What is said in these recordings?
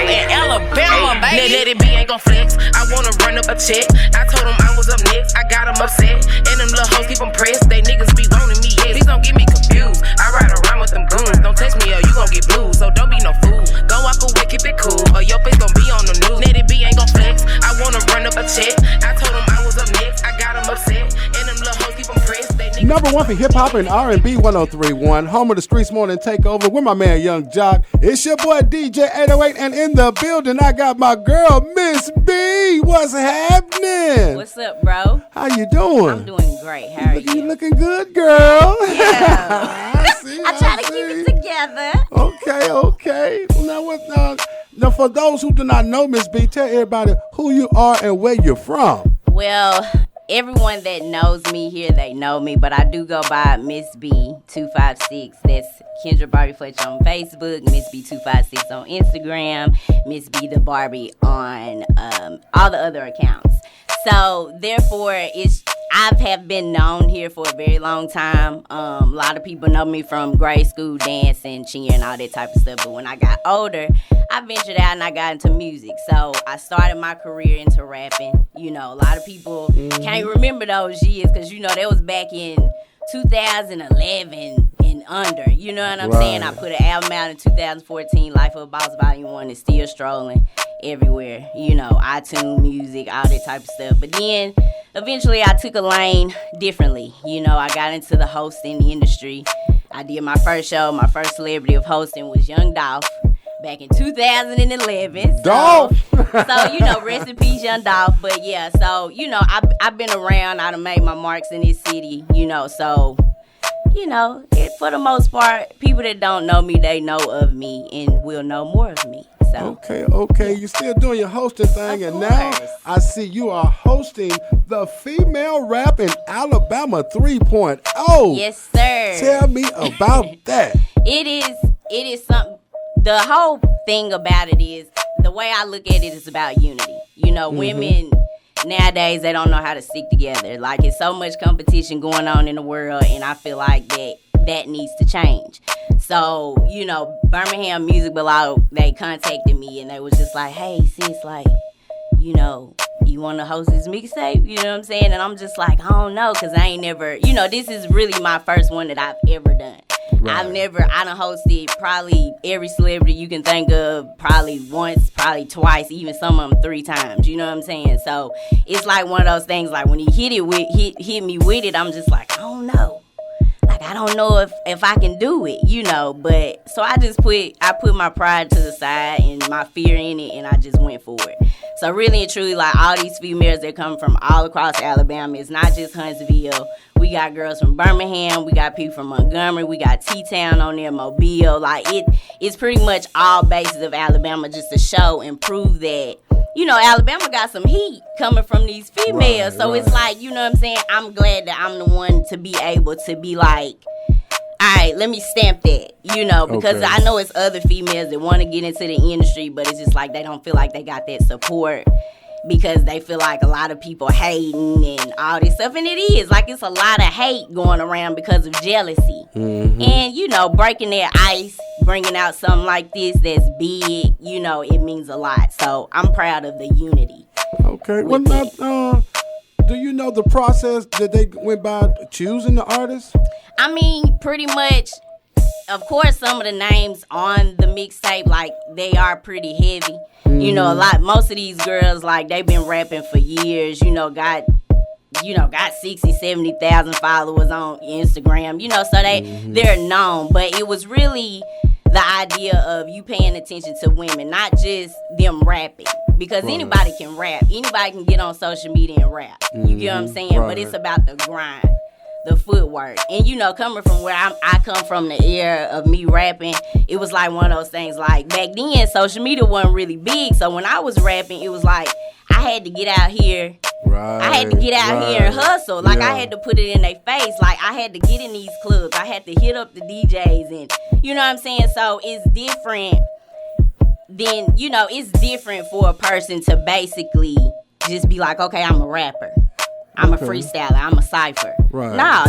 I'm in Alabama, baby. Netty B ain't gon' flex. I wanna run up a check. I told him I was up next. I got him upset. And them little hoes keep them pressed. They niggas be wanting me, yeah. Please don't get me confused. I ride around with them goons. Don't text me or you gon' get blues. So don't be no fool. Go walk away, keep it cool. Or your face gon' be on the news. Netty B ain't gon' flex. I wanna run up a check. I told him I was up next. I got him upset. And them little hoes keep them pressed. Number one for hip hop and R&B 103.1. Home of the Streets Morning Takeover with my man Young Jock. It's your boy DJ 808, and in the building I got my girl Ms. B. What's happening? What's up, bro? How you doing? I'm doing great. How are you? You looking good, girl. Yeah. I try to see. keep it together. Okay. Now, for those who do not know Ms. B, tell everybody who you are and where you're from. Well, everyone that knows me here, they know me, but I do go by Ms. B 256. That's Kendra Barbie Fletcher on Facebook, Ms. B 256 on Instagram, Ms. B the Barbie on all the other accounts. So therefore, I have been known here for a very long time. A lot of people know me from grade school, dancing, cheering, and all that type of stuff. But when I got older, I ventured out and I got into music. So I started my career into rapping. You know, a lot of people can't remember those years because, that was back in 2011 and under. You know what I'm saying? I put an album out in 2014, Life of a Boss Volume 1 is still strolling everywhere. iTunes Music, all that type of stuff. But then eventually I took a lane differently. I got into the hosting industry. I did my first show. My first celebrity of hosting was Young Dolph back in 2011. Dolph! So, rest in peace, Young Dolph. But yeah, so, I've been around. I done made my marks in this city, so, for the most part, people that don't know me, they know of me and will know more of me. So. Okay. You're still doing your hosting thing, and now I see you are hosting the Female Rap in Alabama 3.0. Yes, sir. Tell me about that. It is something. The whole thing about it is, the way I look at it is about unity. Women nowadays, they don't know how to stick together. Like, it's so much competition going on in the world, and I feel like that needs to change. So, Birmingham Music Below, they contacted me and they was just like, hey, sis, like, you want to host this mixtape? You know what I'm saying? And I'm just like, I don't know, because I ain't never, this is really my first one that I've ever done. Right. I done hosted probably every celebrity you can think of, probably once, probably twice, even some of them 3 times. You know what I'm saying? So it's like one of those things, like when he hit me with it, I'm just like, I don't know. Like, I don't know if I can do it, but so I put my pride to the side and my fear in it, and I just went for it. So really and truly, like, all these females that come from all across Alabama, it's not just Huntsville. We got girls from Birmingham, we got people from Montgomery, we got T-Town on there, Mobile. Like, it's pretty much all bases of Alabama just to show and prove that, Alabama got some heat coming from these females. So it's like, what I'm saying? I'm glad that I'm the one to be able to be like, all right, let me stamp that, because I know it's other females that want to get into the industry, but it's just like they don't feel like they got that support because they feel like a lot of people hating and all this stuff. And it is, like, it's a lot of hate going around because of jealousy. Mm-hmm. And, breaking their ice, bringing out something like this that's big, it means a lot. So I'm proud of the unity. Okay. Well, do you know the process that they went by choosing the artists? I mean, pretty much, of course, some of the names on the mixtape, like, they are pretty heavy. Mm-hmm. Most of these girls, like, they've been rapping for years, got 60, 70,000 followers on Instagram, so they're known. But it was really the idea of you paying attention to women, not just them rapping. Because anybody can rap. Anybody can get on social media and rap. You get what I'm saying? Right. But it's about the grind, the footwork. And, coming from where I come from, the era of me rapping, it was like one of those things, like, back then, social media wasn't really big. So when I was rapping, it was like, I had to get out here. Right. I had to get out here and hustle. Like, I had to put it in their face. Like, I had to get in these clubs. I had to hit up the DJs. And, you know what I'm saying? So it's different. Then, it's different for a person to basically just be like, okay, I'm a rapper. I'm a freestyler. I'm a cypher. Right. No,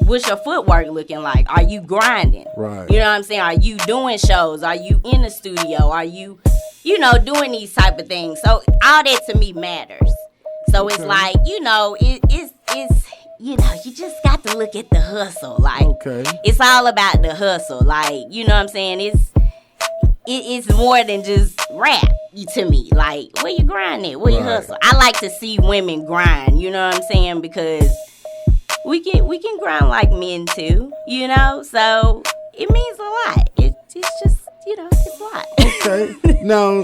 what's your footwork looking like? Are you grinding? Right. You know what I'm saying? Are you doing shows? Are you in the studio? Are you doing these type of things. So all that to me matters. So it's like, it's you just got to look at the hustle. Like, it's all about the hustle. Like, you know what I'm saying? It's more than just rap to me. Like, where you grind at? Where you hustle? I like to see women grind, you know what I'm saying? Because we can grind like men too, So it means a lot. It's just, it's a lot. Okay. Now,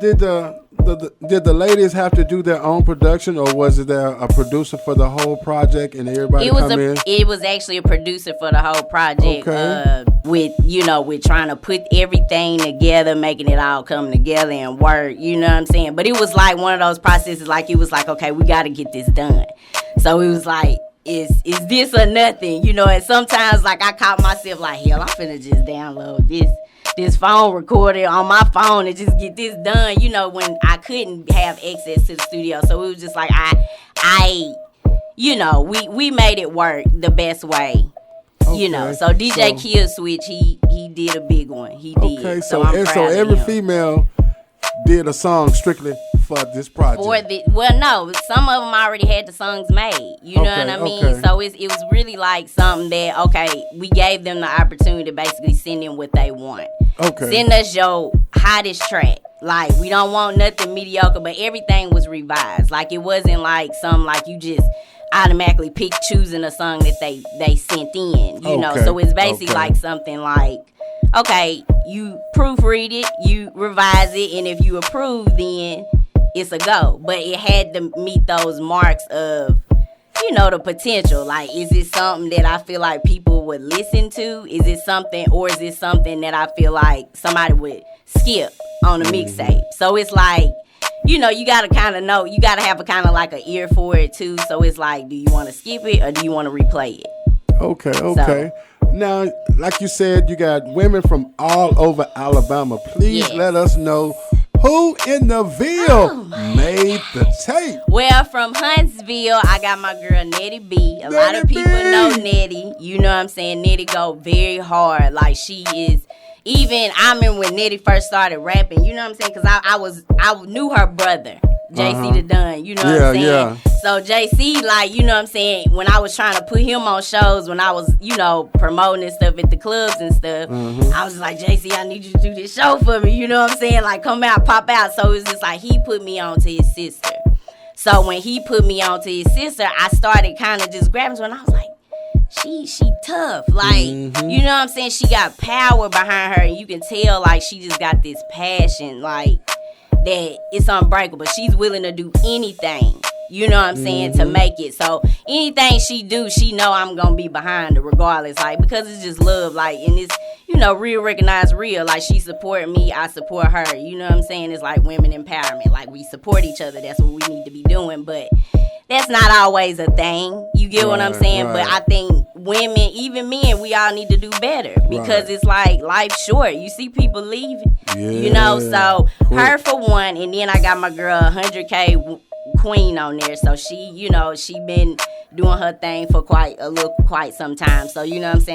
did the ladies have to do their own production, or was there a producer for the whole project and everybody come in? It was actually a producer for the whole project. Okay. With trying to put everything together, making it all come together and work, you know what I'm saying? But it was like one of those processes, like it was like, okay, we got to get this done. So it was like, is this or nothing, And sometimes, like, I caught myself like, hell, I'm finna just download this phone recorder on my phone and just get this done, when I couldn't have access to the studio. So it was just like, we made it work the best way, So DJ KillSwitch, he did a big one. He did. Okay, so every female did a song strictly for this project. No, some of them already had the songs made. You know what I mean? Okay. So it was really like something that, we gave them the opportunity to basically send in what they want. Okay. Send us your hottest track. Like, we don't want nothing mediocre, but everything was revised. Like, it wasn't like something like you just automatically choosing a song that they sent in, you know? So it's basically like something like, okay, you proofread it, you revise it, and if you approve, then it's a go. But it had to meet those marks of, the potential. Like, is it something that I feel like people would listen to? Is it something that I feel like somebody would skip on a mixtape? So it's like, you got to kind of know, you got to have a kind of like an ear for it too. So it's like, do you want to skip it or do you want to replay it? Okay. So, now, like you said, you got women from all over Alabama. Please let us know who in the Ville made the tape. Well, from Huntsville, I got my girl Netty B. A lot of people know Netty. You know what I'm saying? Netty go very hard. Like, she is. Even I remember when Netty first started rapping. You know what I'm saying? Because I knew her brother, JC the Dunn. You know what I'm saying? Yeah. So JC, like, you know what I'm saying, when I was trying to put him on shows, when I was, promoting and stuff at the clubs and stuff, I was like, JC, I need you to do this show for me. You know what I'm saying? Like, come out, pop out. So it's just like he put me on to his sister. So when he put me on to his sister, I started kind of just grabbing her, and I was like, she tough. Like, you know what I'm saying? She got power behind her, and you can tell, like, she just got this passion, like, that it's unbreakable. She's willing to do anything. You know what I'm saying? To make it. So anything she do, she know I'm going to be behind her regardless. Like, because it's just love. Like, and it's, real recognize real. Like, she support me, I support her. You know what I'm saying? It's like women empowerment. Like, we support each other. That's what we need to be doing. But that's not always a thing. You get what I'm saying? Right. But I think women, even men, we all need to do better. Because it's like, life's short. You see people leaving. Yeah. So her for one. And then I got my girl 100K Queen on there, so she, she been doing her thing for quite some time. So you know what I'm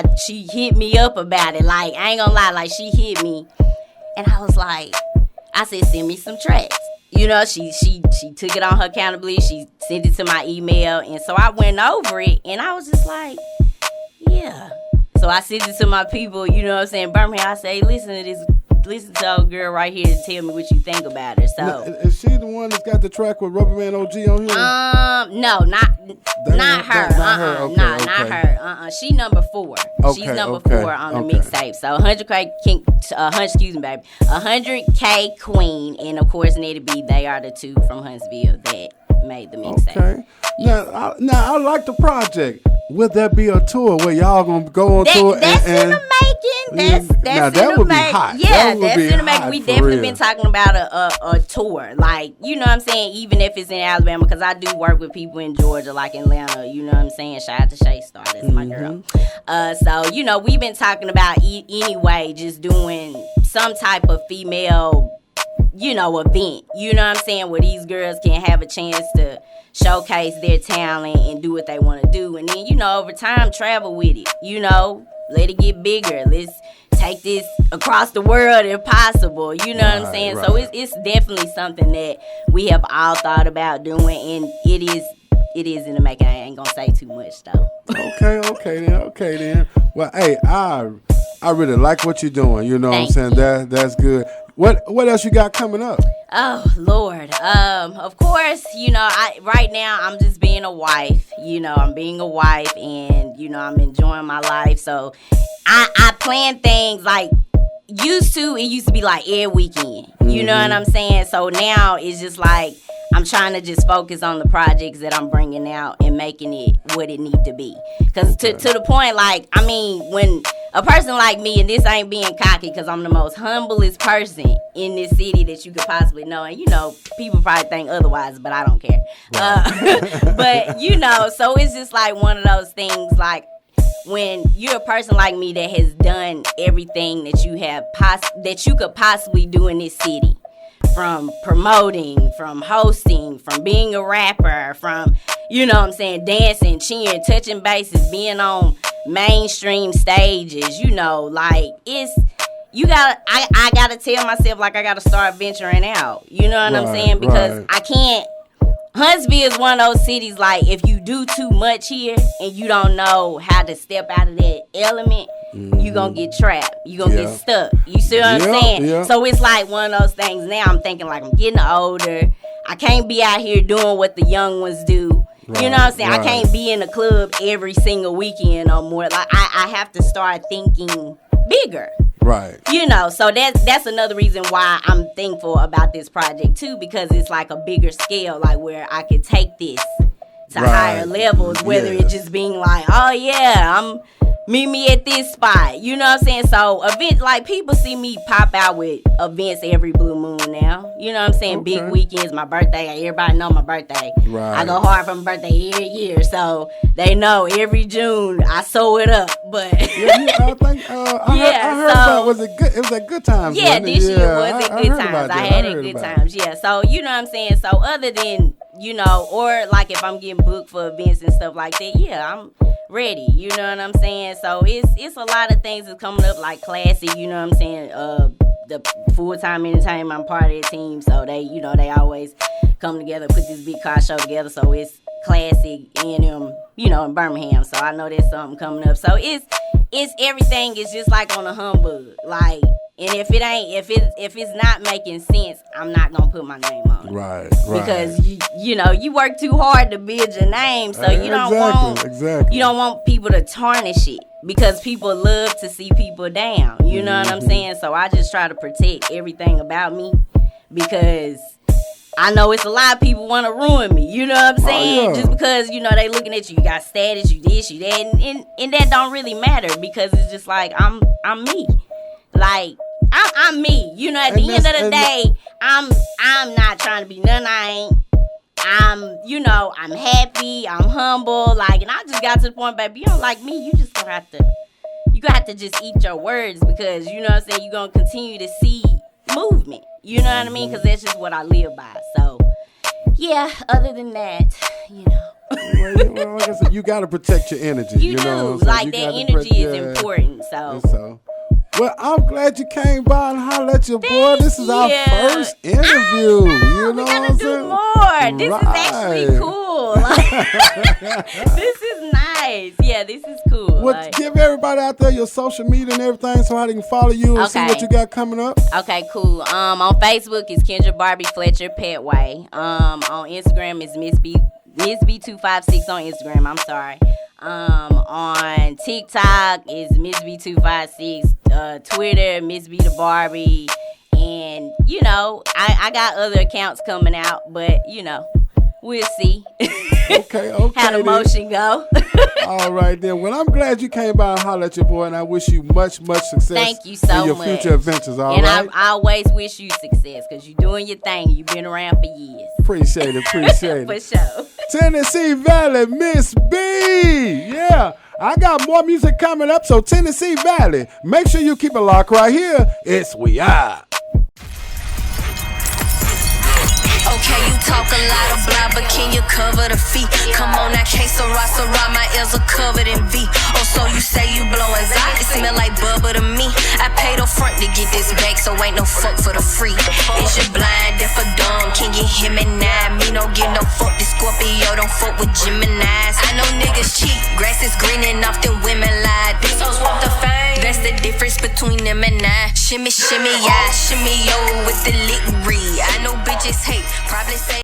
saying, she hit me up about it. Like, I ain't gonna lie, like, she hit me, and I was like, I said, send me some tracks. She took it on her accountability. She sent it to my email, and so I went over it, and I was just like, yeah. So I sent it to my people. You know what I'm saying, Birmingham. I say, listen to old girl right here and tell me what you think about her. So now, is she the one that's got the track with Rubberman OG on here? No, not her. Not her. She number 4. She's number 4 on the mixtape. So 100K King, 100K Queen, and of course Netty B. They are the two from Huntsville that made the mixtape. Okay. Now I like the project. Will there be a tour where y'all gonna go on tour? That's in the making. That's in the making. Hot. Yeah, that's in the making. We definitely been talking about a tour. Like, you know what I'm saying? Even if it's in Alabama, because I do work with people in Georgia, like Atlanta. You know what I'm saying? Shout out to Shay Star. That's my girl. So, we've been talking about anyway, just doing some type of female, event. You know what I'm saying? Where these girls can have a chance to showcase their talent and do what they want to do. And then, over time, travel with it. Let it get bigger. Let's take this across the world if possible. You know what I'm saying? So it's definitely something that we have all thought about doing, and it is in the making. I ain't gonna say too much though. Okay then. Well, hey, I really like what you're doing. You know what I'm saying? That's good. What else you got coming up? Oh Lord. Of course, right now I'm just being a wife. I'm being a wife, and I'm enjoying my life. So I plan things like it used to be like every weekend. You know what I'm saying? So now it's just like I'm trying to just focus on the projects that I'm bringing out and making it what it need to be. Because to the point, like, I mean, when a person like me, and this ain't being cocky because I'm the most humblest person in this city that you could possibly know. And, people probably think otherwise, but I don't care. Right. But, so it's just like one of those things, like, when you're a person like me that has done everything that you could possibly do in this city. From promoting, from hosting, from being a rapper, from, dancing, cheering, touching bases, being on mainstream stages, I gotta tell myself, like, I gotta start venturing out. You know what I'm saying? Because I can't. Huntsville is one of those cities, like, if you do too much here and you don't know how to step out of that element, you gonna get trapped. You gonna get stuck. You see what I'm saying? Yeah. So it's like one of those things now. I'm thinking, like, I'm getting older. I can't be out here doing what the young ones do. Right, you know what I'm saying? I can't be in the club every single weekend no more. Like, I have to start thinking bigger. Right. So that's another reason why I'm thankful about this project too, because it's like a bigger scale, like where I could take this to higher levels, whether it's just being like, oh yeah, meet me at this spot. You know what I'm saying? So events, like, people see me pop out with events every blue moon now. You know what I'm saying? Big weekends, my birthday. Everybody know my birthday. Right. I go hard for my birthday every year, so they know every June I sew it up. But I think I heard about, was it good? It was at Good Times. Yeah, this year was at Good Times. I had it Good Times. Yeah. So you know what I'm saying? So other than or like if I'm getting booked for events and stuff like that, I'm ready. You know what I'm saying? So it's a lot of things that's coming up, like Classy. You know what I'm saying? The Full-Time Entertainment, I'm part of their team, so they they always come together, put this big car show together. So it's Classic and in Birmingham. So I know there's something coming up. So it's everything is just like on a humbug, like. And if it's not making sense, I'm not gonna put my name on it. Right. Because you work too hard to build your name, so you don't want people to tarnish it, because people love to see people down. You know what I'm saying? So I just try to protect everything about me, because I know it's a lot of people want to ruin me. You know what I'm saying? Just because they looking at you, you got status, you this, you that, and that don't really matter, because it's just like I'm me. Like, I'm me. At the end of the day, I'm not trying to be none I ain't. I'm happy, I'm humble, like, and I just got to the point, baby, you don't like me, you just gonna have to just eat your words, because, you know what I'm saying, you're gonna continue to see movement. You know what I mean? Because that's just what I live by. So, yeah, other than that, well, like I said, you gotta protect your energy. You do. Like, that energy is important, so. Well, I'm glad you came by and hollered at your boy. This is our first interview. We gotta do more. This is actually cool. This is nice. Yeah, this is cool. Well, give everybody out there your social media and everything, so how they can follow you and see what you got coming up. Okay, cool. On Facebook it's Kendra Barbie Fletcher Petway. On Instagram is Ms. B 256 on Instagram. I'm sorry. On TikTok is Ms. B 256. Twitter, Ms. B the Barbie, and I got other accounts coming out, but we'll see. Okay. How the motion go. All right then. Well, I'm glad you came by and hollered at your boy, and I wish you much success. Thank you so in your much. Future adventures. All and right. And I always wish you success, because you're doing your thing. You've been around for years. Appreciate it. For sure. Tennessee Valley, Miss B. Yeah. I got more music coming up, so Tennessee Valley, make sure you keep it locked right here. It's We Are. Okay, you talk a lot of blah, but can you cover the fee? Come on, I can't Sarah, my ears are covered in V. Oh, so you say you blowin' Zot? It smell like bubble to me. I paid up front to get this back, so ain't no fuck for the free. Is you blind if a dumb? Can you hear me now? Me don't give no fuck, this Scorpio don't fuck with Geminis. I know niggas cheat, grass is green and often women lie. These hoes want the fame, that's the difference between them and I. Shimmy, shimmy, yeah, shimmy, yo, with the lit read. I know bitches hate, probably say